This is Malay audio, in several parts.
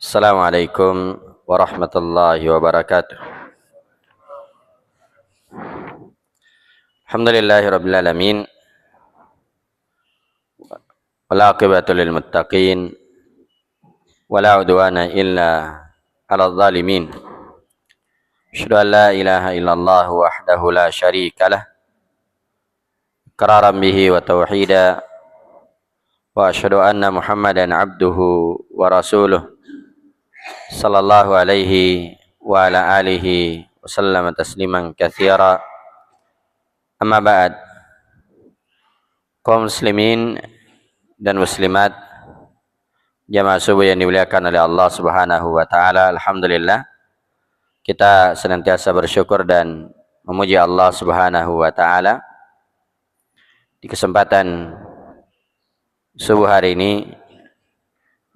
Assalamualaikum warahmatullahi wabarakatuh. Alhamdulillahirabbil alamin. Wal aqibatu lil muttaqin. Wala udwana illa 'alal zalimin. Asyhadu an la ilaha illallah wahdahu la syarikalah. Iqraran bihi wa tauhida. Wa asyhadu anna Muhammadan 'abduhu wa rasuluh. Sallallahu alaihi wa ala alihi wa sallama tasliman katsira. Amma ba'd. Kaum muslimin dan muslimat jamaah subuh yang dimuliakan oleh Allah Subhanahu wa taala, alhamdulillah kita senantiasa bersyukur dan memuji Allah Subhanahu wa taala di kesempatan subuh hari ini.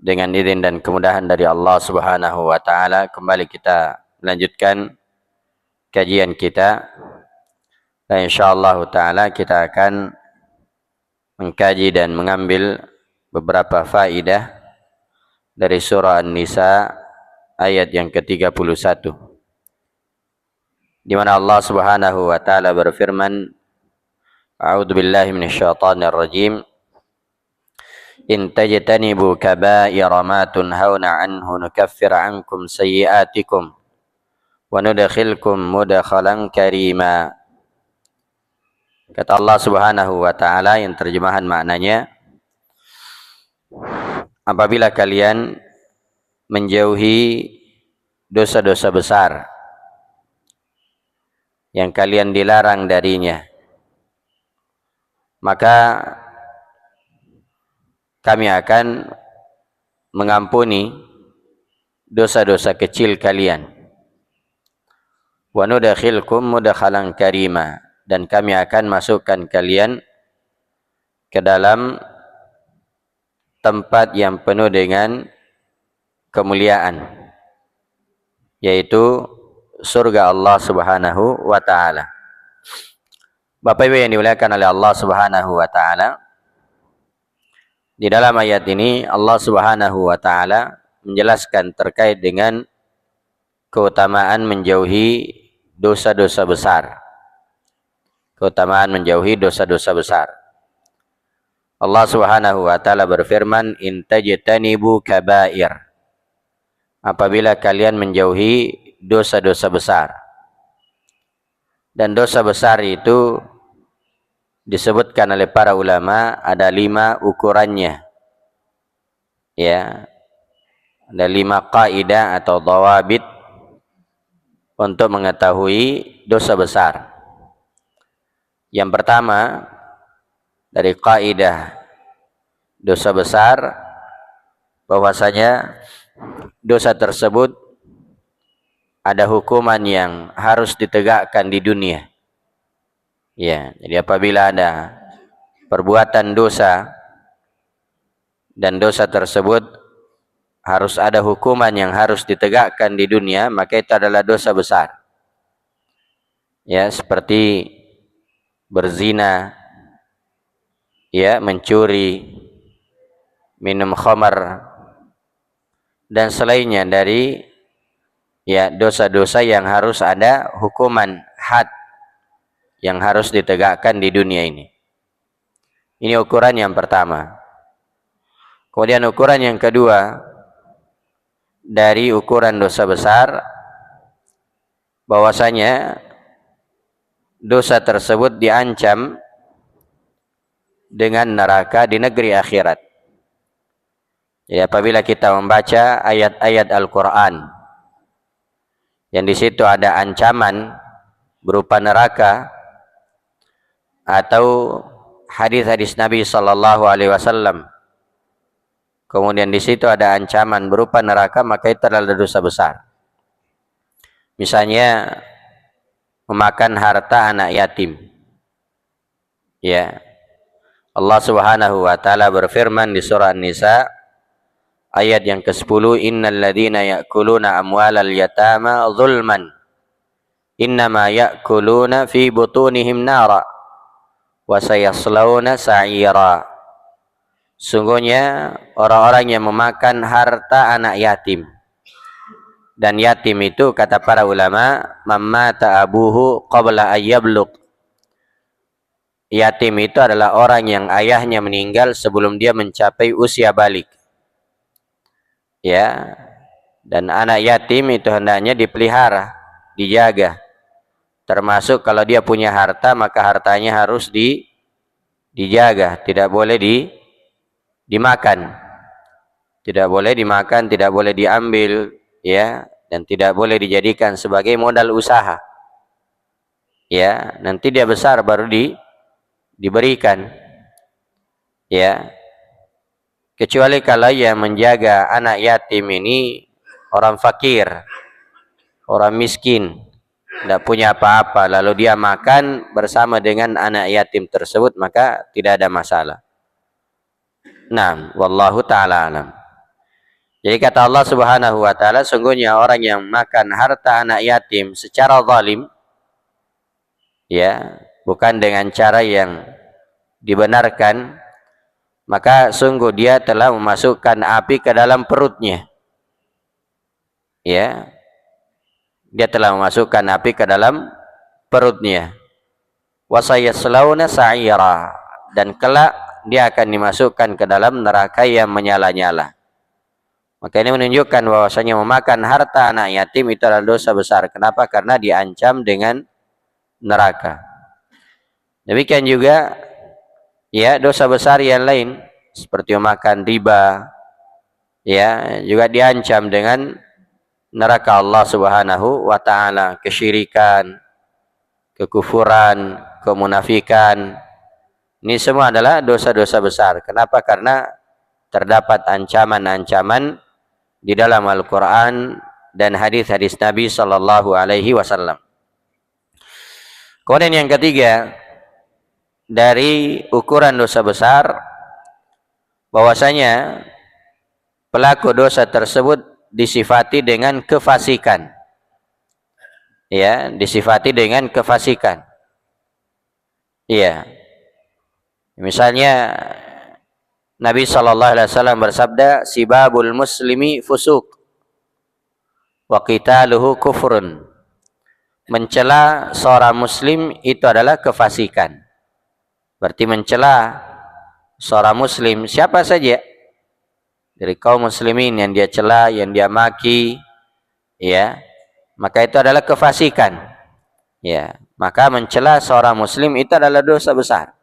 Dengan izin dan kemudahan dari Allah Subhanahu wa taala, kembali kita melanjutkan kajian kita. Dan insyaallah taala kita akan mengkaji dan mengambil beberapa faidah dari surah An-Nisa ayat yang ke-31. Di mana Allah Subhanahu wa taala berfirman, A'udzubillahi minasyaitonir rajim. In tajtanibu kaba'ira ma tunhauna anhu nukaffir ankum sayyi'atikum wa nudkhilkum mudkhalan karima. Kata Allah Subhanahu wa taala yang terjemahan maknanya, apabila kalian menjauhi dosa-dosa besar yang kalian dilarang darinya, maka kami akan mengampuni dosa-dosa kecil kalian. Wa nudkhilkum mudkhalan karima, dan kami akan masukkan kalian ke dalam tempat yang penuh dengan kemuliaan, yaitu surga Allah Subhanahu wa taala. Bapak Ibu yang dimuliakan oleh Allah Subhanahu wa taala, di dalam ayat ini Allah Subhanahu wa taala menjelaskan terkait dengan keutamaan menjauhi dosa-dosa besar. Keutamaan menjauhi dosa-dosa besar. Allah Subhanahu wa taala berfirman, in tajtanibu kaba'ir. Apabila kalian menjauhi dosa-dosa besar. Dan dosa besar itu disebutkan oleh para ulama ada 5 ukurannya. Ya. Ada 5 kaidah atau dhawabit untuk mengetahui dosa besar. Yang pertama dari kaidah dosa besar, bahwasanya dosa tersebut ada hukuman yang harus ditegakkan di dunia. Ya, jadi apabila ada perbuatan dosa dan dosa tersebut harus ada hukuman yang harus ditegakkan di dunia, maka itu adalah dosa besar. Ya, seperti berzina, ya, mencuri, minum khamar, dan selainnya dari ya dosa-dosa yang harus ada hukuman had yang harus ditegakkan di dunia ini. Ini ukuran yang pertama. Kemudian ukuran yang kedua dari ukuran dosa besar, bahwasanya dosa tersebut diancam dengan neraka di negeri akhirat. Jadi apabila kita membaca ayat-ayat Al-Quran yang di situ ada ancaman berupa neraka, atau hadis-hadis Nabi sallallahu alaihi wasallam, kemudian di situ ada ancaman berupa neraka, maka itu adalah dosa besar. Misalnya memakan harta anak yatim. Ya. Allah Subhanahu wa taala berfirman di surah An-Nisa ayat yang ke-10, innal ladzina ya'kuluna amwalal yatama zulman innama ya'kuluna fi butunihim nara wa sayaslawna sa'ira. Sungguhnya orang-orang yang memakan harta anak yatim, Dan yatim itu kata para ulama, mamma ta'abuhu qabla ayyablugh. Yatim itu adalah orang yang ayahnya meninggal sebelum dia mencapai usia balik. Ya. Dan anak yatim itu hendaknya dipelihara, dijaga. Termasuk kalau dia punya harta, maka hartanya harus dijaga, tidak boleh dimakan. Tidak boleh dimakan, tidak boleh diambil, ya, dan tidak boleh dijadikan sebagai modal usaha. Ya, nanti dia besar baru diberikan. Ya. Kecuali kalau yang menjaga anak yatim ini orang fakir, orang miskin, tidak punya apa-apa, lalu dia makan bersama dengan anak yatim tersebut, maka tidak ada masalah. Nah, wallahu ta'ala alam. Jadi kata Allah Subhanahu wa ta'ala, sungguhnya orang yang makan harta anak yatim secara zalim, ya, bukan dengan cara yang dibenarkan, maka sungguh dia telah memasukkan api ke dalam perutnya. Ya. Dia telah memasukkan api ke dalam perutnya. Wa sayaslawna sa'ira, dan kelak dia akan dimasukkan ke dalam neraka yang menyala-nyala. Maka ini menunjukkan bahwasanya memakan harta anak yatim itu adalah dosa besar. Kenapa? Karena diancam dengan neraka. Demikian juga ya dosa besar yang lain seperti memakan riba, ya, juga diancam dengan neraka Allah Subhanahu wa ta'ala. Kesyirikan, kekufuran, kemunafikan, ini semua adalah dosa-dosa besar. Kenapa? Karena terdapat ancaman-ancaman di dalam Al-Quran dan hadis-hadis Nabi Sallallahu Alaihi Wasallam. Kemudian yang ketiga, dari ukuran dosa besar, bahwasanya pelaku dosa tersebut disifati dengan kefasikan. Ya, disifati dengan kefasikan. Iya. Misalnya Nabi sallallahu alaihi wasallam bersabda, "Sibabul muslimi fusuk wa qitaluhu kufrun." Mencela seorang muslim itu adalah kefasikan. Berarti mencela seorang muslim siapa saja dari kaum muslimin yang dia cela, yang dia maki, ya, maka itu adalah kefasikan. Ya, maka mencela seorang muslim itu adalah dosa besar.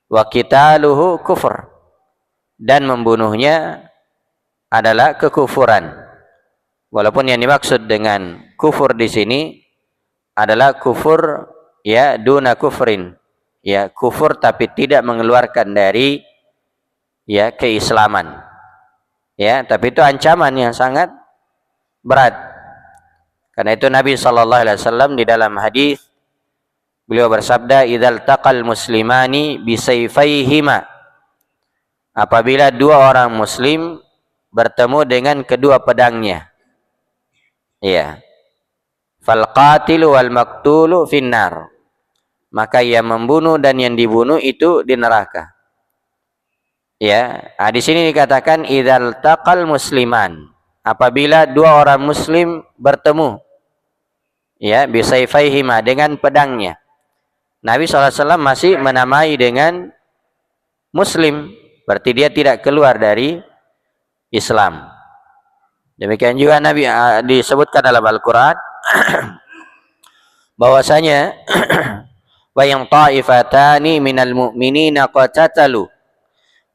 Wa qitaluhu kufur, dan membunuhnya adalah kekufuran. Walaupun yang dimaksud dengan kufur di sini adalah kufur, ya, duna kufrin, ya, kufur tapi tidak mengeluarkan dari, ya, keislaman. Ya, tapi itu ancaman yang sangat berat. Karena itu Nabi sallallahu alaihi wasallam di dalam hadis beliau bersabda, "Idzal taqal muslimani bisayfayhima." Apabila dua orang muslim bertemu dengan kedua pedangnya. Iya. Fal qatilu wal maqtulu finnar. Maka yang membunuh dan yang dibunuh itu di neraka. Ya, di sini dikatakan idzal taqal musliman. Apabila dua orang muslim bertemu, ya, bisayfaihima, dengan pedangnya. Nabi SAW masih menamai dengan muslim, berarti dia tidak keluar dari Islam. Demikian juga Nabi disebutkan dalam Al-Quran bahwasanya wa yang ta'ifatani minal mu'minina qatatalu,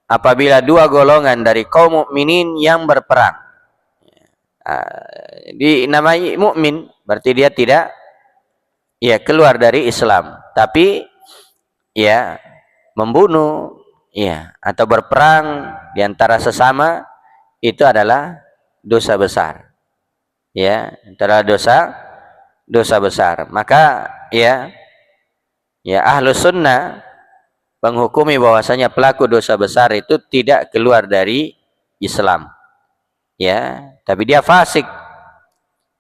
apabila dua golongan dari kaum mukminin yang berperang, dinamai mukmin, berarti dia tidak, ya, keluar dari Islam, tapi, ya, membunuh, ya, atau berperang di antara sesama itu adalah dosa besar. Ya, adalah dosa besar. Maka, ya, Ahlus Sunnah menghukumi bahwasanya pelaku dosa besar itu tidak keluar dari Islam. Ya, tapi dia fasik.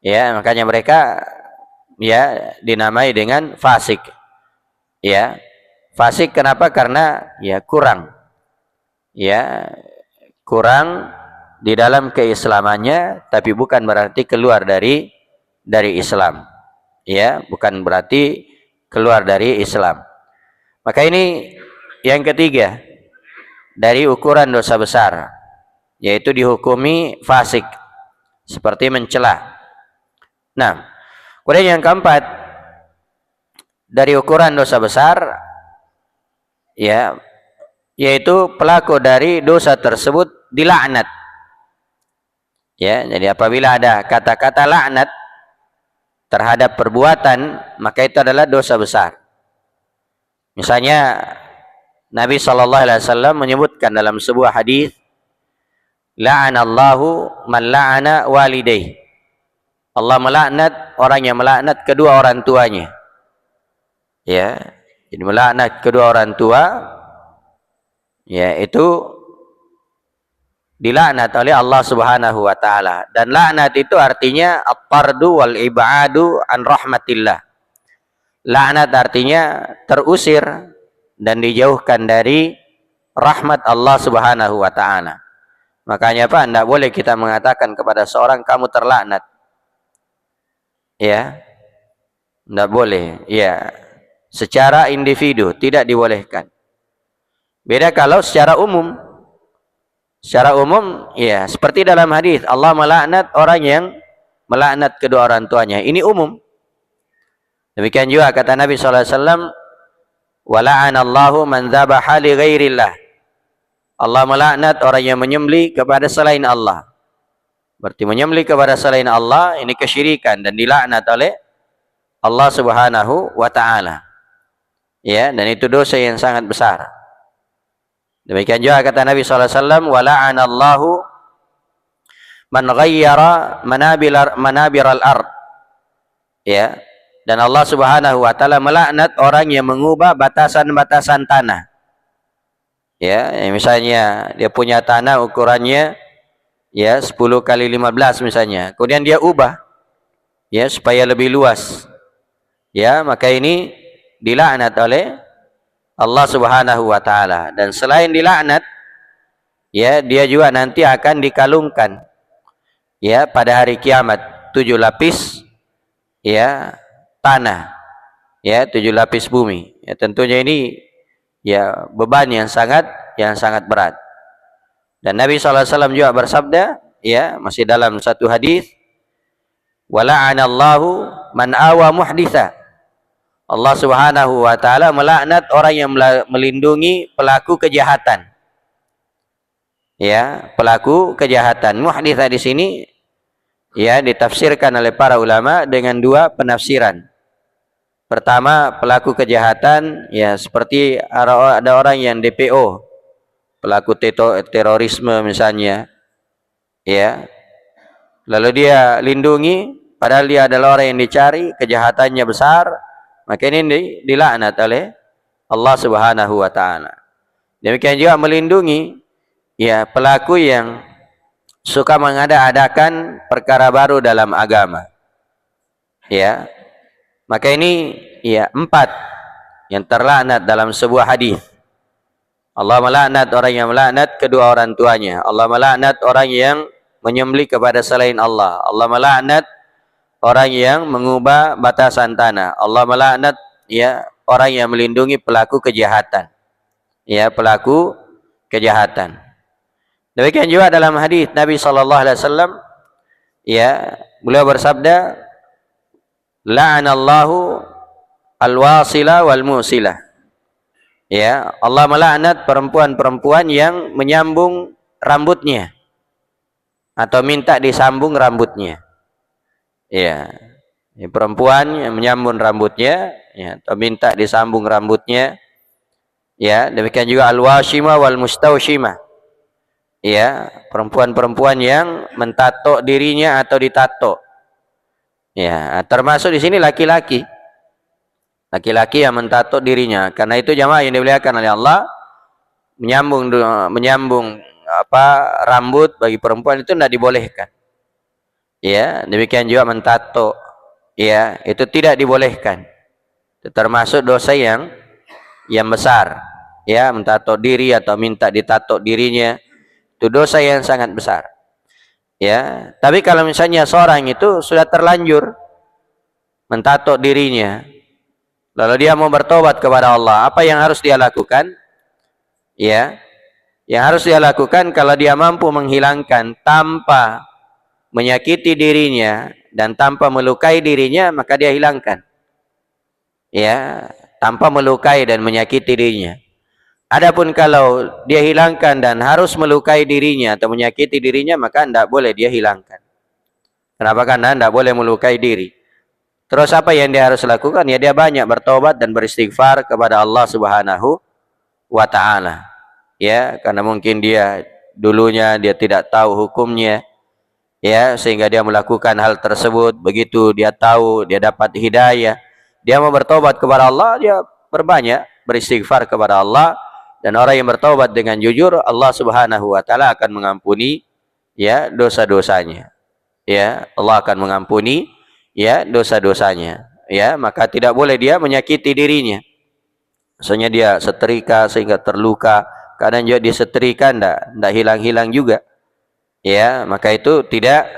Ya, makanya mereka, ya, dinamai dengan fasik. Ya. Fasik kenapa? Karena, ya, kurang. Ya, kurang di dalam keislamannya, tapi bukan berarti keluar dari Islam. Ya, bukan berarti keluar dari Islam. Maka ini yang ketiga dari ukuran dosa besar, yaitu dihukumi fasik seperti mencela. Nah, kemudian yang keempat dari ukuran dosa besar, ya, yaitu pelaku dari dosa tersebut dilaknat. Ya, jadi apabila ada kata-kata laknat terhadap perbuatan, maka itu adalah dosa besar. Misalnya Nabi SAW menyebutkan dalam sebuah hadis, la'anallahu man la'ana walidayh. Allah melaknat orang yang melaknat kedua orang tuanya. Ya, jadi melaknat kedua orang tua, ya, itu dilaknat oleh Allah Subhanahu wa taala. Dan laknat itu artinya at-tardu wal ibadu an rahmatillah. Laknat artinya terusir dan dijauhkan dari rahmat Allah Subhanahu wa taala. Makanya apa? Tidak boleh kita mengatakan kepada seorang kamu terlaknat. Ya. Tidak boleh. Ya. Secara individu tidak dibolehkan. Beda kalau secara umum. Secara umum, ya, seperti dalam hadis, Allah melaknat orang yang melaknat kedua orang tuanya. Ini umum. Demikian juga kata Nabi SAW, wala'anallahu man dzabaha li ghairillah. Allah melaknat orang yang menyembelih kepada selain Allah. Berarti menyembelih kepada selain Allah ini kesyirikan dan dilaknat oleh Allah Subhanahu wa taala. Ya, dan itu dosa yang sangat besar. Demikian juga kata Nabi SAW, wala'anallahu man ghayyara manabiral ard. Ya. Dan Allah Subhanahu wa taala melaknat orang yang mengubah batasan-batasan tanah. Ya, misalnya dia punya tanah ukurannya ya 10 kali 15 misalnya. Kemudian dia ubah ya supaya lebih luas. Ya, maka ini dilaknat oleh Allah Subhanahu wa taala. Dan selain dilaknat, ya, dia juga nanti akan dikalungkan ya pada hari kiamat 7 lapis ya tanah, ya, 7 lapis bumi. Ya, tentunya ini ya beban yang sangat berat. Dan Nabi SAW juga bersabda, ya, masih dalam satu hadis, wala'anallahu man awa muhditha. Allah Subhanahu wa taala melaknat orang yang melindungi pelaku kejahatan. Ya, pelaku kejahatan. Muhditha di sini ya ditafsirkan oleh para ulama dengan dua penafsiran. Pertama, pelaku kejahatan ya seperti ada orang yang DPO, pelaku terorisme misalnya, ya, lalu dia lindungi padahal dia adalah orang yang dicari, kejahatannya besar, maka ini dilaknat oleh Allah Subhanahu wa taala. Demikian juga melindungi ya pelaku yang suka mengada-adakan perkara baru dalam agama. Ya. Maka ini ya 4 yang terlaknat dalam sebuah hadis. Allah melaknat orang yang melaknat kedua orang tuanya. Allah melaknat orang yang menyembelih kepada selain Allah. Allah melaknat orang yang mengubah batasan tanah. Allah melaknat ya orang yang melindungi pelaku kejahatan. Ya, pelaku kejahatan. Demikian juga dalam hadis Nabi SAW, ya, beliau bersabda, la'anallahu al-wasila wal musilah. Ya, Allah melaknat perempuan-perempuan yang menyambung rambutnya atau minta disambung rambutnya. Ya, perempuan yang menyambung rambutnya ya, atau minta disambung rambutnya. Ya, demikian juga al-washima wal mustaushima. Ya, perempuan-perempuan yang mentato dirinya atau ditato. Ya, termasuk di sini laki-laki. Laki-laki yang mentato dirinya. Karena itu jamaah yang dimuliakan oleh Allah, menyambung rambut bagi perempuan itu tidak dibolehkan. Ya, demikian juga mentato. Ya, itu tidak dibolehkan. Itu termasuk dosa yang besar. Ya, mentato diri atau minta ditato dirinya. Itu dosa yang sangat besar. Ya, tapi kalau misalnya seorang itu sudah terlanjur mentato dirinya, lalu dia mau bertobat kepada Allah, apa yang harus dia lakukan? Ya, yang harus dia lakukan kalau dia mampu menghilangkan tanpa menyakiti dirinya dan tanpa melukai dirinya, maka dia hilangkan. Ya, tanpa melukai dan menyakiti dirinya. Adapun kalau dia hilangkan dan harus melukai dirinya atau menyakiti dirinya, maka tidak boleh dia hilangkan. Kenapa? Karena tidak boleh melukai diri. Terus apa yang dia harus lakukan? Ya dia banyak bertobat dan beristighfar kepada Allah Subhanahu wa Ta'ala. Ya, karena mungkin dia dulunya dia tidak tahu hukumnya, ya, sehingga dia melakukan hal tersebut. Begitu dia tahu, dia dapat hidayah, dia mau bertobat kepada Allah, dia berbanyak beristighfar kepada Allah. Dan orang yang bertobat dengan jujur, Allah Subhanahu wa Ta'ala akan mengampuni, ya, dosa-dosanya. Ya, Allah akan mengampuni, ya, dosa-dosanya. Ya, maka tidak boleh dia menyakiti dirinya. Misalnya dia setrika sehingga terluka, kadang juga disetrika ndak hilang-hilang juga. Ya, maka itu tidak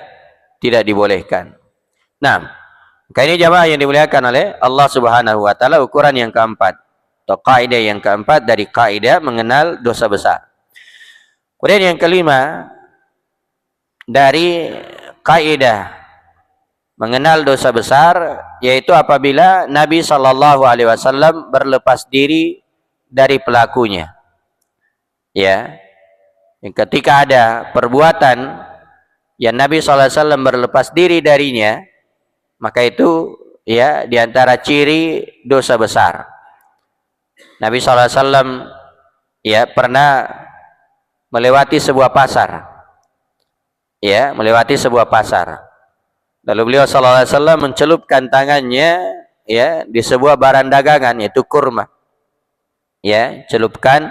dibolehkan. Nah, maka ini jamaah yang dimuliakan oleh Allah Subhanahu wa Ta'ala, ukuran yang keempat atau kaidah yang keempat dari kaidah mengenal dosa besar. Kemudian yang kelima dari kaidah mengenal dosa besar, yaitu apabila Nabi SAW berlepas diri dari pelakunya. Ya, ketika ada perbuatan yang Nabi SAW berlepas diri darinya, maka itu, ya, diantara ciri dosa besar. Nabi SAW, ya, pernah melewati sebuah pasar. Ya, melewati sebuah pasar. Lalu beliau SAW mencelupkan tangannya, ya, di sebuah barang dagangan, yaitu kurma. Ya, celupkan.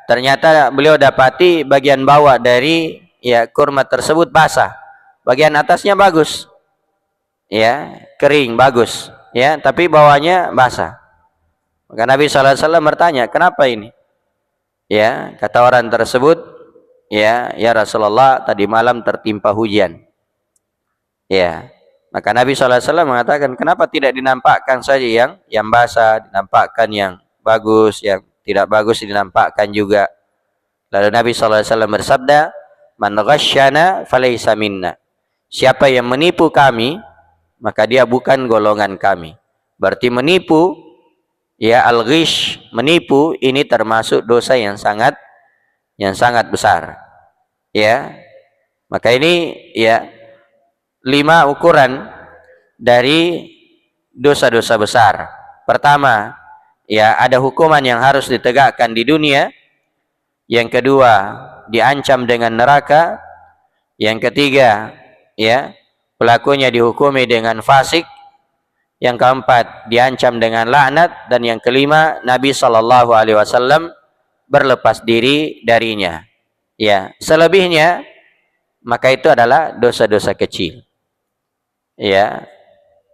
Ternyata beliau dapati bagian bawah dari, ya, kurma tersebut basah. Bagian atasnya bagus. Ya, kering, bagus. Ya, tapi bawahnya basah. Maka Nabi SAW bertanya, kenapa ini? Ya, kata orang tersebut, ya Rasulullah, tadi malam tertimpa hujan. Ya, maka Nabi SAW mengatakan, kenapa tidak dinampakkan saja yang basah, dinampakkan yang bagus, yang tidak bagus dinampakkan juga. Lalu Nabi SAW bersabda, man ghasyana falaysa minna. Siapa yang menipu kami, maka dia bukan golongan kami. Berarti menipu, ya, al-ghish, menipu, ini termasuk dosa yang sangat besar. Ya, maka ini, ya, 5 ukuran dari dosa-dosa besar. Pertama, ya, ada hukuman yang harus ditegakkan di dunia. Yang kedua, diancam dengan neraka. Yang ketiga, ya, pelakunya dihukumi dengan fasik. Yang keempat, diancam dengan laknat. Dan yang kelima, Nabi SAW berlepas diri darinya. Ya, selebihnya maka itu adalah dosa-dosa kecil. Ya,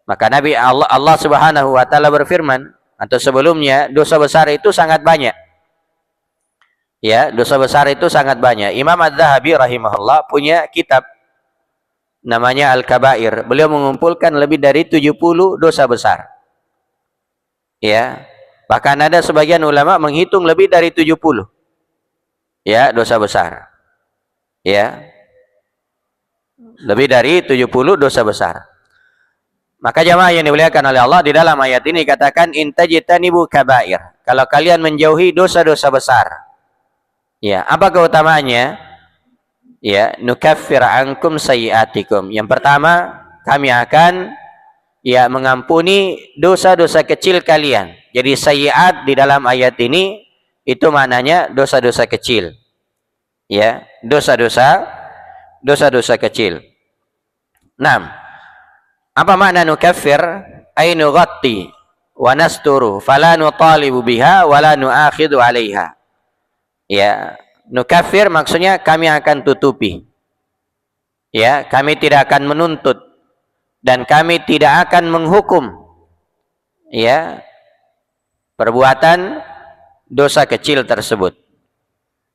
maka Allah Subhanahu wa Ta'ala berfirman, atau sebelumnya, dosa besar itu sangat banyak. Ya, dosa besar itu sangat banyak. Imam Az-Zahabi rahimahullah punya kitab namanya Al-Kabair. Beliau mengumpulkan lebih dari 70 dosa besar. Ya, bahkan ada sebagian ulama menghitung lebih dari 70. Ya, dosa besar. Ya, lebih dari 70 dosa besar. Maka jamaah yang dimuliakan oleh Allah, di dalam ayat ini katakan, intajtanibu kabair. Kalau kalian menjauhi dosa-dosa besar. Ya, apa keutamaannya? Ya, nukaffir ankum sayyiatikum. Yang pertama, kami akan, ya, mengampuni dosa-dosa kecil kalian. Jadi sayyiat di dalam ayat ini itu maknanya dosa-dosa kecil. Ya, dosa-dosa kecil. 6. Apa makna nukaffir? Ay nughatti wa nasturu fala nutalibu biha wa la nu'akhidu 'alaiha. Ya, nukaffir maksudnya kami akan tutupi. Ya, kami tidak akan menuntut dan kami tidak akan menghukum, ya, perbuatan dosa kecil tersebut.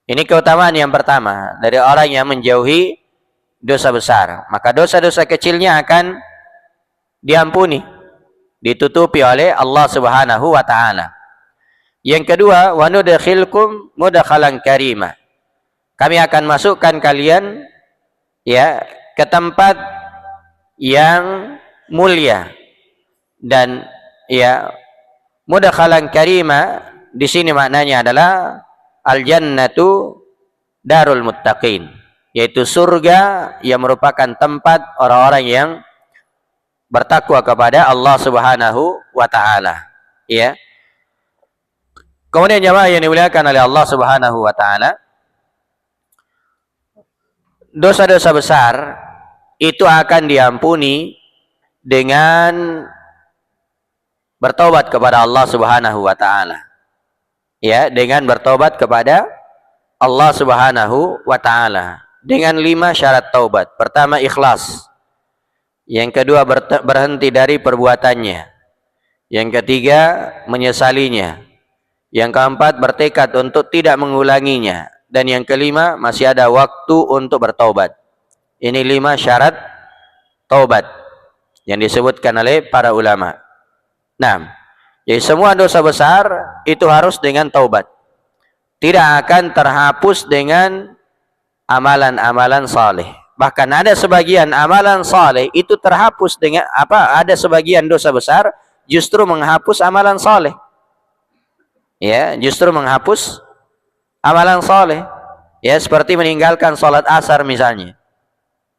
Ini keutamaan yang pertama dari orang yang menjauhi dosa besar. Maka dosa-dosa kecilnya akan diampuni, ditutupi oleh Allah Subhanahu wa taala. Yang kedua, wa nudkhilkum mudkhalan karima. Kami akan masukkan kalian ya ke tempat yang mulia. Dan ya, mudkhalan karima di sini maknanya adalah al-jannatu darul muttaqin, yaitu surga yang merupakan tempat orang-orang yang bertakwa kepada Allah Subhanahu wa taala. Ya. Kemudian jemaah yang dimuliakan oleh Allah Subhanahu wa taala, dosa-dosa besar itu akan diampuni dengan bertobat kepada Allah Subhanahu wa taala. Ya, dengan bertobat kepada Allah Subhanahu wa taala dengan 5 syarat taubat. Pertama, ikhlas. Yang kedua, berhenti dari perbuatannya. Yang ketiga, menyesalinya. Yang keempat, bertekad untuk tidak mengulanginya. Dan yang kelima, masih ada waktu untuk bertaubat. Ini 5 syarat taubat yang disebutkan oleh para ulama. Nah, jadi semua dosa besar itu harus dengan taubat. Tidak akan terhapus dengan amalan-amalan saleh. Bahkan ada sebagian amalan saleh itu terhapus dengan ada sebagian dosa besar justru menghapus amalan saleh. Ya, justru menghapus amalan saleh. Ya, seperti meninggalkan salat asar misalnya.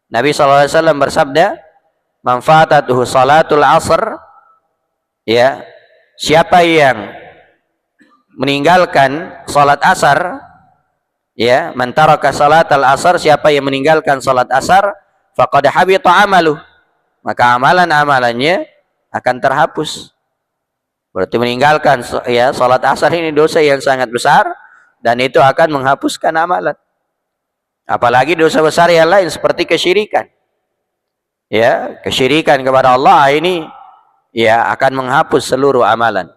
Nabi SAW bersabda, "Man fatatuhu salatul asr," ya, siapa yang meninggalkan salat asar, ya, man taraka salatal asar, siapa yang meninggalkan salat asar, faqad habita amaluh, maka amalan-amalannya akan terhapus. Berarti meninggalkan ya salat asar ini dosa yang sangat besar dan itu akan menghapuskan amalan. Apalagi dosa besar yang lain seperti kesyirikan. Ya, kesyirikan kepada Allah ini ya akan menghapus seluruh amalan.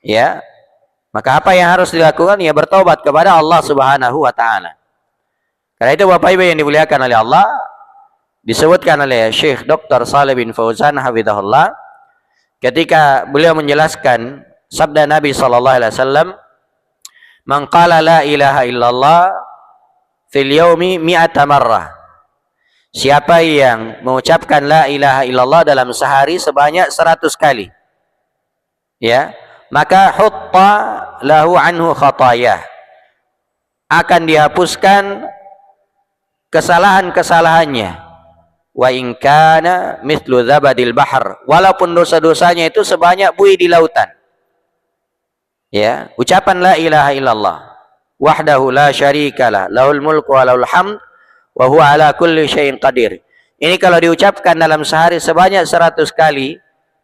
Ya. Maka apa yang harus dilakukan? Ya, bertobat kepada Allah Subhanahu wa taala. Karena itu Bapak Ibu yang dimuliakan oleh Allah, disebutkan oleh Syekh Dr. Shalih bin Fauzan hafizahullah ketika beliau menjelaskan sabda Nabi sallallahu alaihi wasallam, "Man qala la ilaha illallah fil yaumi mi'ata marrah." Siapa yang mengucapkan la ilaha illallah dalam sehari sebanyak 100 kali. Ya, maka hutta lahu anhu khatayah. Akan dihapuskan kesalahan-kesalahannya. Wa in kana mithlu zabadil bahr, walaupun dosa-dosanya itu sebanyak buih di lautan. Ya, ucapan la ilaha illallah wahdahu la syarikalah lahul mulku wa lahul hamd wa huwa ala kulli syai'in qadir. Ini kalau diucapkan dalam sehari sebanyak 100 kali,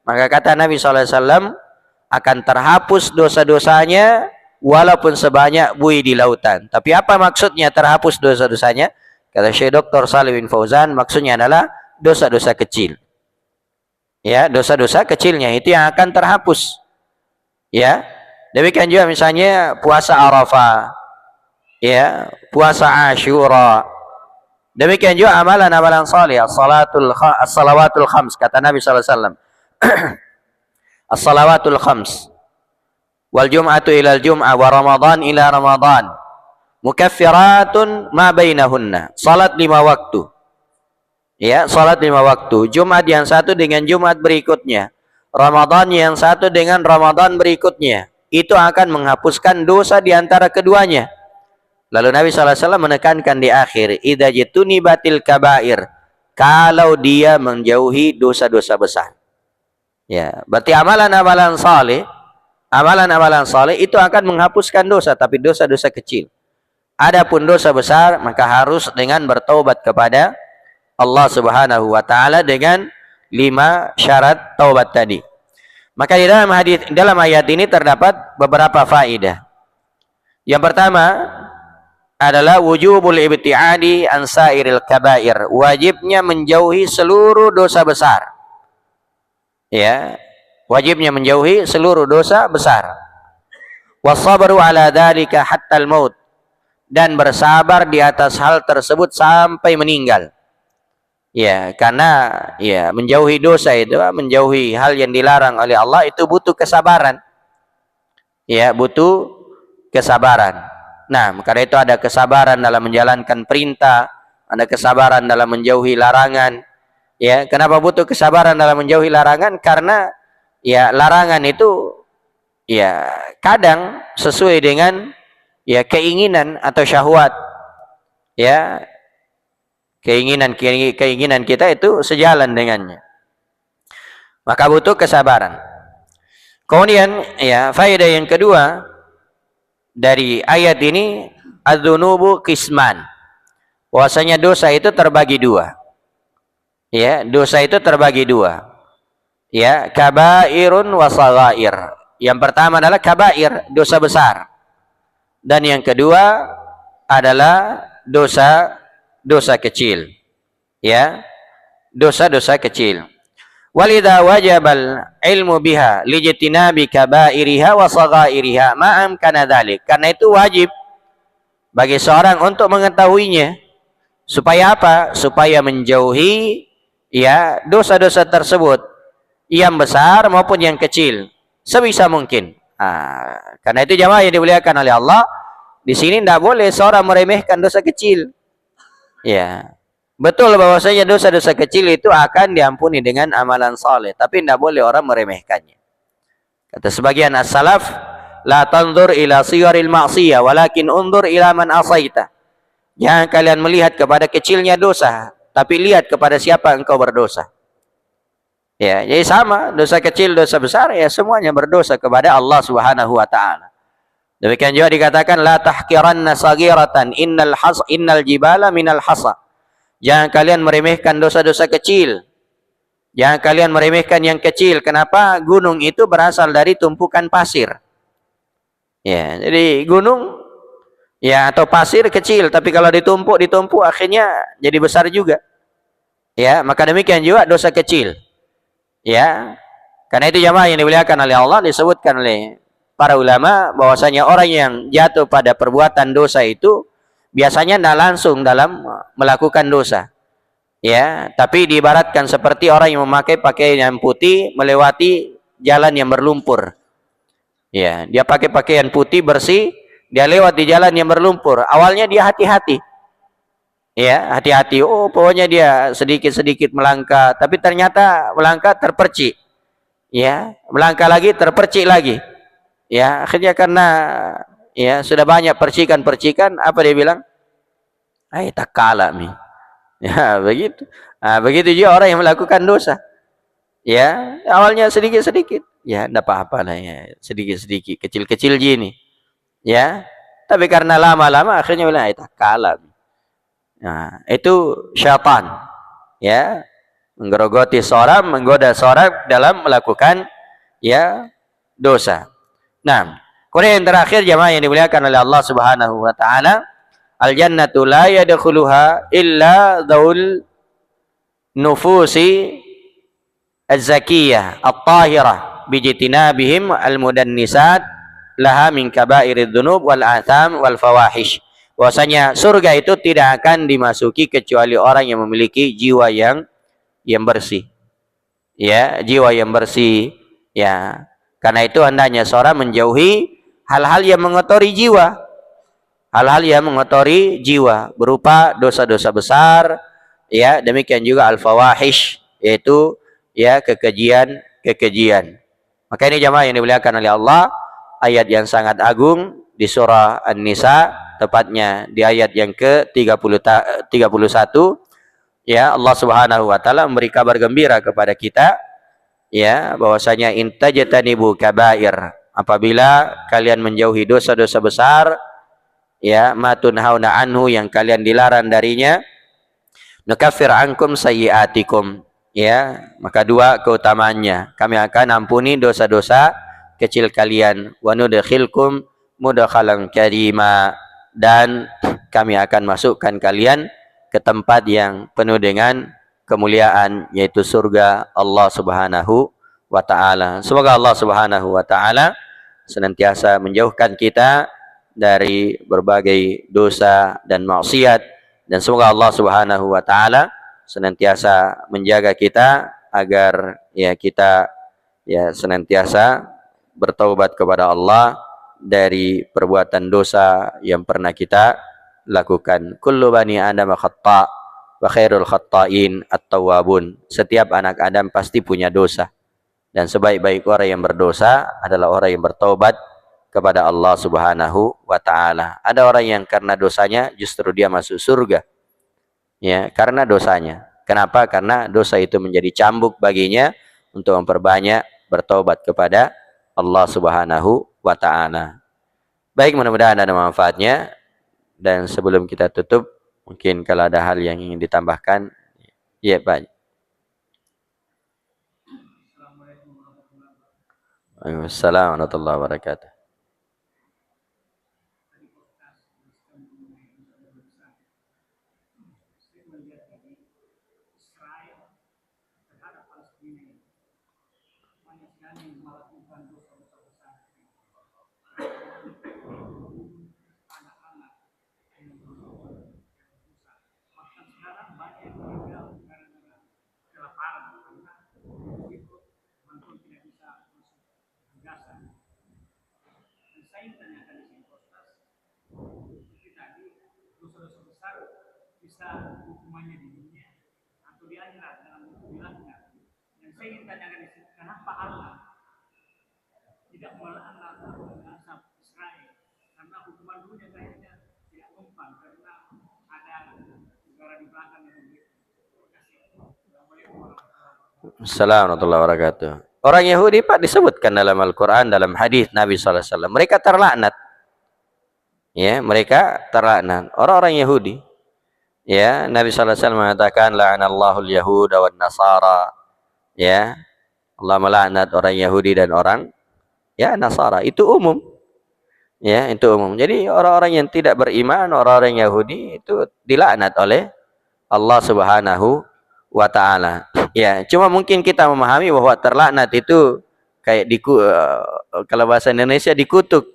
maka kata Nabi SAW akan terhapus dosa-dosanya walaupun sebanyak buih di lautan. Tapi apa maksudnya terhapus dosa-dosanya? Kata Syekh Dr. Shalih bin Fauzan, maksudnya adalah dosa-dosa kecil. Ya, dosa-dosa kecilnya itu yang akan terhapus. Ya. Demikian juga misalnya puasa Arafah, ya, puasa Asyura. Demikian juga amalan-amalan saleh, as-salawatul khams, kata Nabi sallallahu alaihi wasallam. As-salawatul khams wal jum'atu ila al-jum'ah wa ramadan ila ramadan mukaffiratun ma bainahunna. Salat 5 waktu. Ya, salat 5 waktu. Jumat yang satu dengan Jumat berikutnya. Ramadan yang satu dengan Ramadan berikutnya. Itu akan menghapuskan dosa di antara keduanya. Lalu Nabi SAW menekankan di akhir, idza jitunibatil kabair, kalau dia menjauhi dosa-dosa besar. Ya, berarti amalan-amalan saleh itu akan menghapuskan dosa, tapi dosa-dosa kecil. Adapun dosa besar maka harus dengan bertaubat kepada Allah Subhanahu wa taala dengan 5 syarat taubat tadi. Maka di dalam ayat ini terdapat beberapa faedah. Yang pertama adalah wujubul ibtiadi an sairil kabair, wajibnya menjauhi seluruh dosa besar. Ya, wajibnya menjauhi seluruh dosa besar. Wasabru ala dzalika hatta al-maut, dan bersabar di atas hal tersebut sampai meninggal. Ya, karena ya menjauhi dosa itu, menjauhi hal yang dilarang oleh Allah itu butuh kesabaran. Ya, butuh kesabaran. Nah, karena itu ada kesabaran dalam menjalankan perintah, ada kesabaran dalam menjauhi larangan. Ya, kenapa butuh kesabaran dalam menjauhi larangan? Karena ya larangan itu ya kadang sesuai dengan ya keinginan atau syahwat. Ya, keinginan kita itu sejalan dengannya. Maka butuh kesabaran. Kemudian ya faedah yang kedua dari ayat ini, adzunubu qisman. Bahwasanya dosa itu terbagi dua. Ya, dosa itu terbagi dua. Ya, kabairun wa shaghair. Yang pertama adalah kabair, dosa besar. Dan yang kedua adalah dosa kecil. Ya, dosa-dosa kecil. Walidha wajabal ilmu biha lijtinabi kabairiha wa shaghairiha ma amkana dzalik. Karena itu wajib bagi seorang untuk mengetahuinya. Supaya apa? Supaya menjauhi ya dosa-dosa tersebut, yang besar maupun yang kecil, sebisa mungkin. Karena itu jamaah yang dimuliakan oleh Allah, di sini tidak boleh seorang meremehkan dosa kecil. Ya, betul bahwasanya dosa-dosa kecil itu akan diampuni dengan amalan saleh, tapi tidak boleh orang meremehkannya. Kata sebagian as-salaf, la tanzur ila sigharil ma'siyah walakin unzur ila man asaita. Jangan kalian melihat kepada kecilnya dosa, tapi lihat kepada siapa engkau berdosa. Ya, jadi sama, dosa kecil, dosa besar, ya semuanya berdosa kepada Allah Subhanahu wa taala. Demikian juga dikatakan la tahqiranna saghiratan innal jibala minal hasa. Jangan kalian meremehkan dosa-dosa kecil. Jangan kalian meremehkan yang kecil. Kenapa? Gunung itu berasal dari tumpukan pasir. Ya, jadi gunung ya atau pasir kecil, tapi kalau ditumpuk akhirnya jadi besar juga. Ya, maka demikian juga dosa kecil. Ya, karena itu jamaah yang dimuliakan oleh Allah, disebutkan oleh para ulama bahwasanya orang yang jatuh pada perbuatan dosa itu biasanya tidak langsung dalam melakukan dosa. Ya, tapi diibaratkan seperti orang yang memakai pakaian yang putih melewati jalan yang berlumpur. Ya, dia pakai pakaian putih bersih, dia lewat di jalan yang berlumpur. Awalnya dia hati-hati. Ya, hati-hati. Oh, pokoknya dia sedikit-sedikit melangkah, tapi ternyata melangkah terpercik. Ya, melangkah lagi terpercik lagi. Ya, akhirnya karena ya sudah banyak percikan-percikan, apa dia bilang? Tak kalah mi. Ya, begitu. Begitu juga orang yang melakukan dosa. Ya, awalnya sedikit-sedikit. Ya, tidak apa-apa lah ya. Sedikit-sedikit, kecil-kecil gini. Ya, tapi karena lama-lama akhirnya bilang tak kalah. Nah, itu syaitan. Ya, menggerogoti seorang, menggoda seorang dalam melakukan ya dosa. Nah, kemudian yang terakhir jamaah yang dimuliakan oleh Allah Subhanahu wa taala, al-jannatu la yadkhuluha illa dzul nufusi az-zakiyah at-tahirah bijtinabihim al-mudannisat laha min kaba'irid dzunub wal atham wal fawahish. Bahwasanya surga itu tidak akan dimasuki kecuali orang yang memiliki jiwa yang bersih. Ya, jiwa yang bersih. Ya, karena itu hendaknya seorang menjauhi hal-hal yang mengotori jiwa. Hal-hal yang mengotori jiwa berupa dosa-dosa besar, ya, demikian juga al-fawahish, yaitu ya kekejian. Maka ini jamaah yang dimuliakan oleh Allah, ayat yang sangat agung di surah An-Nisa, tepatnya di ayat yang ke-31, ya, Allah Subhanahu wa taala memberi kabar gembira kepada kita, ya, bahwasanya intajtanibu kabair, apabila kalian menjauhi dosa-dosa besar, ya, matun hauna anhu, yang kalian dilarang darinya, nukaffir ankum sayyiatikum, ya, maka dua keutamaannya, kami akan ampuni dosa-dosa kecil kalian, wa nudkhilkum mudkhalan karima, dan kami akan masukkan kalian ke tempat yang penuh dengan kemuliaan, yaitu surga Allah Subhanahu wa taala. Semoga Allah Subhanahu wa taala senantiasa menjauhkan kita dari berbagai dosa dan maksiat, dan semoga Allah Subhanahu wa taala senantiasa menjaga kita agar ya kita ya senantiasa bertaubat kepada Allah dari perbuatan dosa yang pernah kita lakukan. Kullu bani Adam khata' wa khairul khata'in at-tawwabun. Setiap anak Adam pasti punya dosa. Dan sebaik-baik orang yang berdosa adalah orang yang bertaubat kepada Allah Subhanahu wa taala. Ada orang yang karena dosanya justru dia masuk surga. Ya, karena dosanya. Kenapa? Karena dosa itu menjadi cambuk baginya untuk memperbanyak bertaubat kepada Allah Subhanahu wa taala. Baik, mudah-mudahan ada manfaatnya. Dan sebelum kita tutup, mungkin kalau ada hal yang ingin ditambahkan, ya Pak. Waalaikumsalam warahmatullahi wabarakatuh. Hukumannya di dunia atau di akhirat dalam bilangnya. Yang saya ingin tanyakan di sini, kenapa Allah tidak melaknat bangsa Israel? Karena hukuman dunia kayaknya tidak mempan karena ada negara di belakang yang begitu. Assalamualaikum warahmatullahi wabarakatuh. Orang Yahudi Pak disebutkan dalam Al-Quran, dalam hadis Nabi SAW. Mereka terlaknat. Ya, mereka terlaknat. Orang-orang Yahudi. Ya, Nabi SAW mengatakan la'anallahu al-yahuda wan nasara. Ya, Allah melaknat orang Yahudi dan orang ya Nasara. Itu umum. Ya, itu umum. Jadi orang-orang yang tidak beriman, orang-orang Yahudi itu dilaknat oleh Allah Subhanahu wa taala. Ya, cuma mungkin kita memahami bahwa terlaknat itu kayak kalau bahasa Indonesia dikutuk.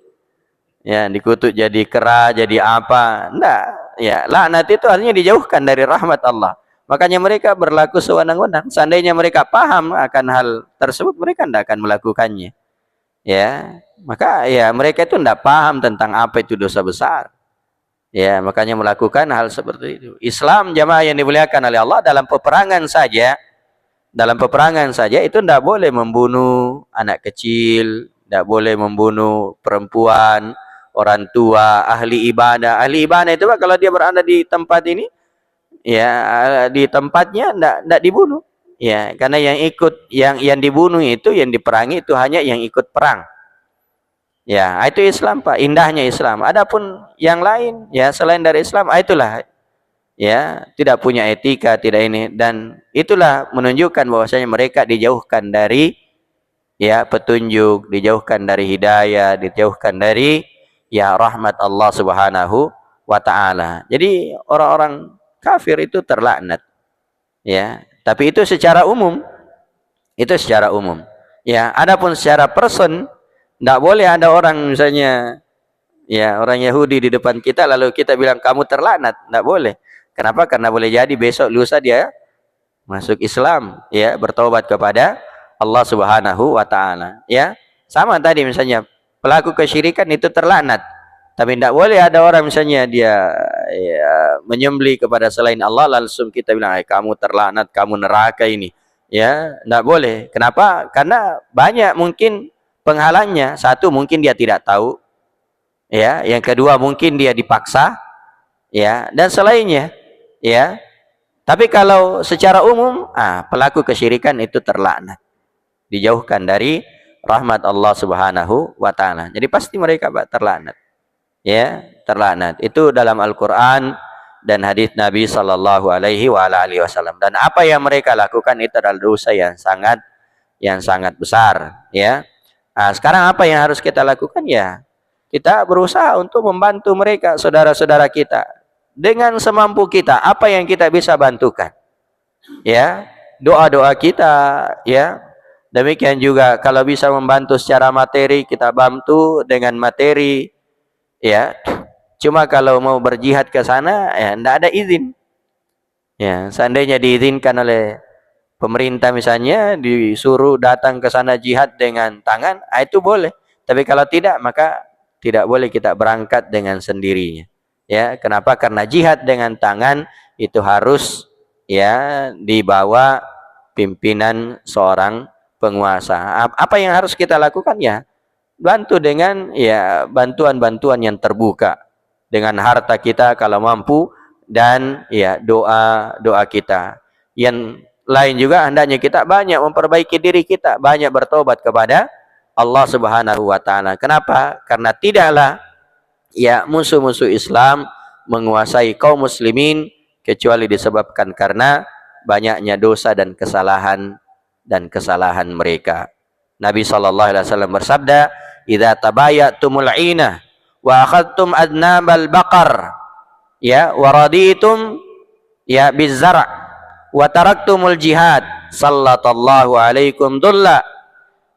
Ya, dikutuk jadi kera, jadi apa? Enggak. Ya, laknat itu artinya dijauhkan dari rahmat Allah. Makanya mereka berlaku sewenang-wenang. Seandainya mereka paham akan hal tersebut, mereka tidak akan melakukannya. Ya, maka ya mereka itu tidak paham tentang apa itu dosa besar. Ya, makanya melakukan hal seperti itu. Islam jamaah yang dimuliakan oleh Allah dalam peperangan saja itu tidak boleh membunuh anak kecil, tidak boleh membunuh perempuan, orang tua, ahli ibadah. Ahli ibadah itu kalau dia berada di tempat ini, ya di tempatnya tidak dibunuh. Ya, karena yang dibunuh itu, yang diperangi itu hanya yang ikut perang. Ya, itu Islam Pak, indahnya Islam. Adapun yang lain, ya selain dari Islam, itulah ya tidak punya etika, tidak ini, dan itulah menunjukkan bahwasanya mereka dijauhkan dari ya petunjuk, dijauhkan dari hidayah, dijauhkan dari ya rahmat Allah Subhanahu wa taala. Jadi orang-orang kafir itu terlaknat. Ya, tapi itu secara umum. Itu secara umum. Ya, adapun secara person tidak boleh ada orang misalnya ya orang Yahudi di depan kita lalu kita bilang kamu terlaknat, tidak boleh. Kenapa? Karena boleh jadi besok lusa dia masuk Islam, ya bertobat kepada Allah Subhanahu wa taala. Ya, sama tadi misalnya pelaku kesyirikan itu terlaknat. Tapi tidak boleh ada orang misalnya dia ya, menyembelih kepada selain Allah langsung kita bilang kamu terlaknat, kamu neraka ini. Ya, tidak boleh. Kenapa? Karena banyak mungkin penghalangnya. Satu, mungkin dia tidak tahu. Ya, yang kedua mungkin dia dipaksa. Ya, dan selainnya. Ya. Tapi kalau secara umum, pelaku kesyirikan itu terlaknat. Dijauhkan dari rahmat Allah Subhanahu wa taala. Jadi pasti mereka terlaknat. Ya, terlaknat. Itu dalam Al-Qur'an dan hadis Nabi sallallahu alaihi wasallam. Dan apa yang mereka lakukan itu adalah dosa yang sangat besar, ya. Nah, sekarang apa yang harus kita lakukan ya? Kita berusaha untuk membantu mereka, saudara-saudara kita. Dengan semampu kita, apa yang kita bisa bantukan? Ya, doa-doa kita, ya. Demikian juga kalau bisa membantu secara materi, kita bantu dengan materi, ya. Cuma kalau mau berjihad ke sana, ya tidak ada izin. Ya, seandainya diizinkan oleh pemerintah misalnya, disuruh datang ke sana jihad dengan tangan, itu boleh. Tapi kalau tidak, maka tidak boleh kita berangkat dengan sendirinya. Ya, kenapa? Karena jihad dengan tangan itu harus ya dibawa pimpinan seorang penguasa. Apa yang harus kita lakukan ya? Bantu dengan ya bantuan-bantuan yang terbuka, dengan harta kita kalau mampu, dan ya doa kita. Yang lain juga hendaknya kita banyak memperbaiki diri kita, banyak bertobat kepada Allah Subhanahu wa taala. Kenapa? Karena tidaklah ya musuh-musuh Islam menguasai kaum muslimin kecuali disebabkan karena banyaknya dosa dan kesalahan mereka. Nabi sallallahu alaihi wasallam bersabda, "Idza tabayatumul 'ina wa akhadtum adnabal baqar ya wa raditum ya bizar' wa taraktumul jihad sallallahu alaikum dulla."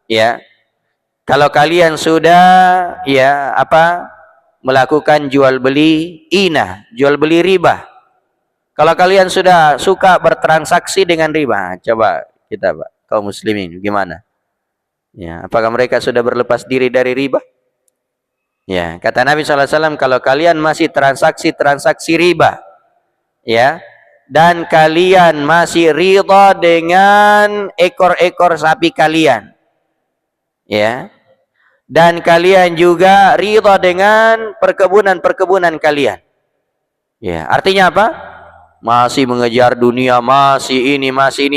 Ya, kalau kalian sudah ya melakukan jual beli inah, jual beli riba. Kalau kalian sudah suka bertransaksi dengan riba, coba kita Pak, kaum muslimin gimana? Ya, apakah mereka sudah berlepas diri dari riba? Ya, kata Nabi SAW, kalau kalian masih transaksi riba, ya, dan kalian masih ridha dengan ekor-ekor sapi kalian, ya, dan kalian juga ridha dengan perkebunan-perkebunan kalian, ya, artinya apa? Masih mengejar dunia, masih ini,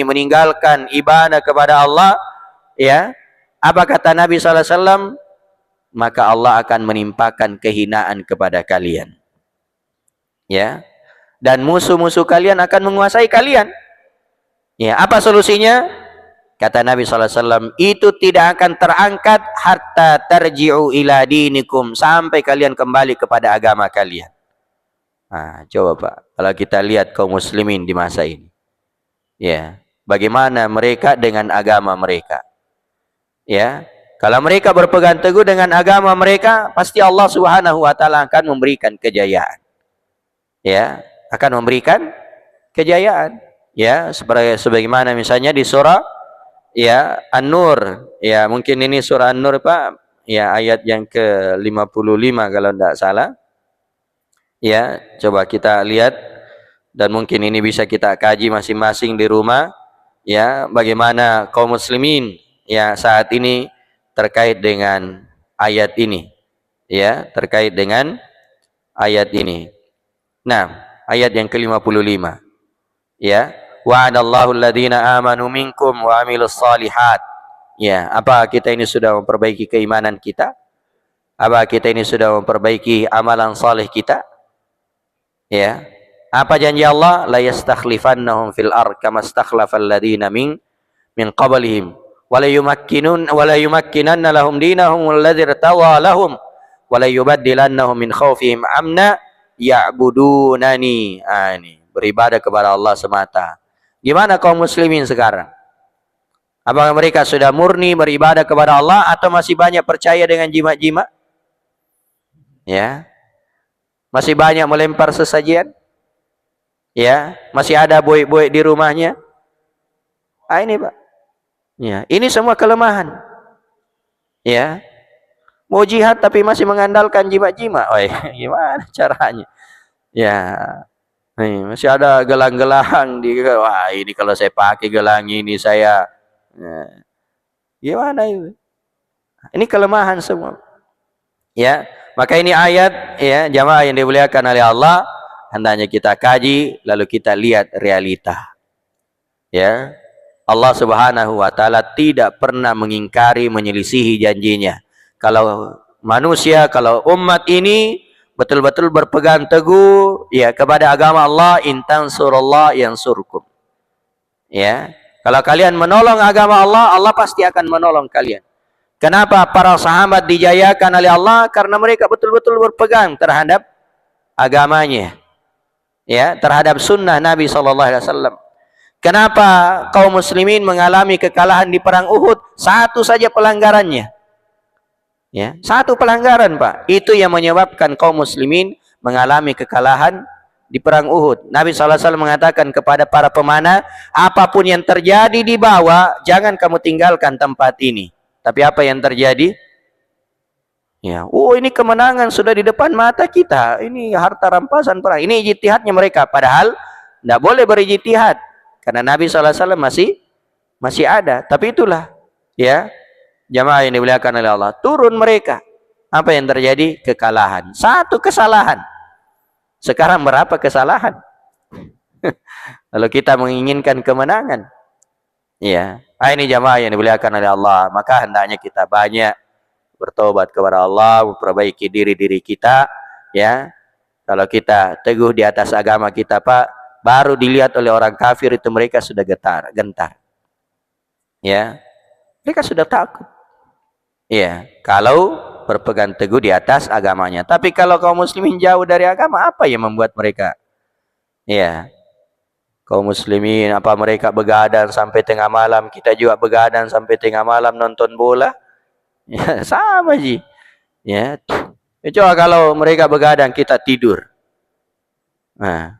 meninggalkan ibadah kepada Allah, ya. Apa kata Nabi SAW? Maka Allah akan menimpakan kehinaan kepada kalian. Ya. Dan musuh-musuh kalian akan menguasai kalian. Ya, apa solusinya? Kata Nabi SAW, itu tidak akan terangkat hatta tarji'u ila dinikum, sampai kalian kembali kepada agama kalian. Nah, coba Pak, kalau kita lihat kaum muslimin di masa ini. Ya, bagaimana mereka dengan agama mereka. Ya, kalau mereka berpegang teguh dengan agama mereka, pasti Allah Subhanahu wa taala akan memberikan kejayaan. Ya, akan memberikan kejayaan. Ya, sebagaimana misalnya di surah ya An-Nur. Ya, mungkin ini surah An-Nur Pak, ya ayat yang ke-55 kalau tidak salah. Ya, coba kita lihat dan mungkin ini bisa kita kaji masing-masing di rumah. Ya, bagaimana kaum muslimin ya saat ini terkait dengan ayat ini, ya, terkait dengan ayat ini. Nah, ayat yang ke-55, ya, wa'adallahu alladhina amanu minkum wa amilus salihat. Ya, apa kita ini sudah memperbaiki keimanan kita? Apa kita ini sudah memperbaiki amalan saleh kita? Ya, apa janji Allah? La yastakhlifannahum fil ard kama stakhlafal ladina min qablihim wa la yumakkinanna lahum dinahum alladzi irtawa lahum wa la yubaddilannahum min khaufihim amna ya'budunani. Ini beribadah kepada Allah semata. Gimana kaum muslimin sekarang? Apakah mereka sudah murni beribadah kepada Allah atau masih banyak percaya dengan jimat-jimat? Ya. Masih banyak melempar sesajian? Ya, masih ada buik-buik di rumahnya? Ini Pak. Ya, ini semua kelemahan. Ya. Mau jihad tapi masih mengandalkan jimat-jimat. Gimana caranya? Ya. Nih, masih ada gelang-gelang di, wah ini kalau saya pakai gelang ini saya gimana itu? Ini kelemahan semua. Ya, maka ini ayat ya jamaah yang dimuliakan oleh Allah, hendaknya kita kaji lalu kita lihat realita. Ya. Allah Subhanahu wa taala tidak pernah mengingkari, menyelisihi janjinya. Kalau manusia, kalau umat ini betul-betul berpegang teguh ya kepada agama Allah, intansurullah yansurkum. Ya. Kalau kalian menolong agama Allah, Allah pasti akan menolong kalian. Kenapa para sahabat dijayakan oleh Allah? Karena mereka betul-betul berpegang terhadap agamanya. Ya, terhadap sunnah Nabi SAW. Kenapa kaum muslimin mengalami kekalahan di perang Uhud? Satu saja pelanggarannya. Ya, satu pelanggaran Pak. Itu yang menyebabkan kaum muslimin mengalami kekalahan di perang Uhud. Nabi SAW mengatakan kepada para pemanah, apapun yang terjadi di bawah, jangan kamu tinggalkan tempat ini. Tapi apa yang terjadi? Ya, ini kemenangan sudah di depan mata kita. Ini harta rampasan perang. Ini ijtihadnya mereka. Padahal tidak boleh berijtihad, karena Nabi SAW masih ada. Tapi itulah, ya, jamaah yang dimuliakan oleh Allah, turun mereka. Apa yang terjadi? Kekalahan. Satu kesalahan. Sekarang berapa kesalahan? Lalu kita menginginkan kemenangan. Ya, ini jamaah yang dimuliakan oleh Allah. Maka hendaknya kita banyak bertobat kepada Allah, memperbaiki diri kita. Ya, kalau kita teguh di atas agama kita, Pak, baru dilihat oleh orang kafir itu mereka sudah gentar. Ya, mereka sudah takut. Ya, kalau berpegang teguh di atas agamanya. Tapi kalau kaum muslimin jauh dari agama, apa yang membuat mereka? Ya, kaum muslimin apa mereka begadang sampai tengah malam, kita juga begadang sampai tengah malam nonton bola? Ya, sama ji. Ya, coba kalau mereka begadang, kita tidur. Nah,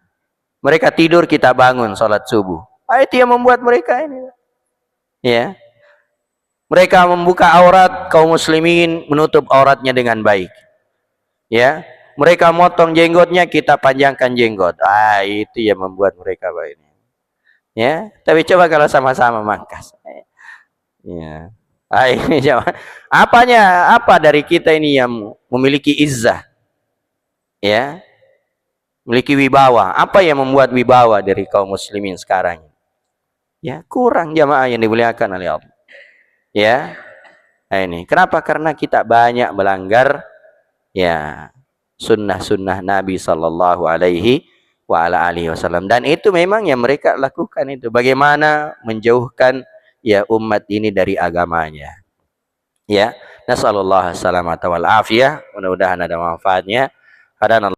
mereka tidur, kita bangun sholat subuh. Itu yang membuat mereka ini. Ya, mereka membuka aurat kaum muslimin, menutup auratnya dengan baik. Ya, mereka motong jenggotnya, kita panjangkan jenggot. Itu yang membuat mereka baik. Ya, tapi coba kalau sama-sama mangkas. Ya. Ini apa dari kita ini yang memiliki izzah? Ya, memiliki wibawa. Apa yang membuat wibawa dari kaum muslimin sekarang? Ya, kurang jamaah yang dimuliakan oleh Allah. Ya, ini kenapa? Karena kita banyak melanggar ya sunnah-sunnah Nabi Sallallahu Alaihi Wasallam, dan itu memang yang mereka lakukan itu. Bagaimana menjauhkan ya umat ini dari agamanya. Ya, nasallallahu salamata wal afiyah. Mudah-mudahan ada manfaatnya.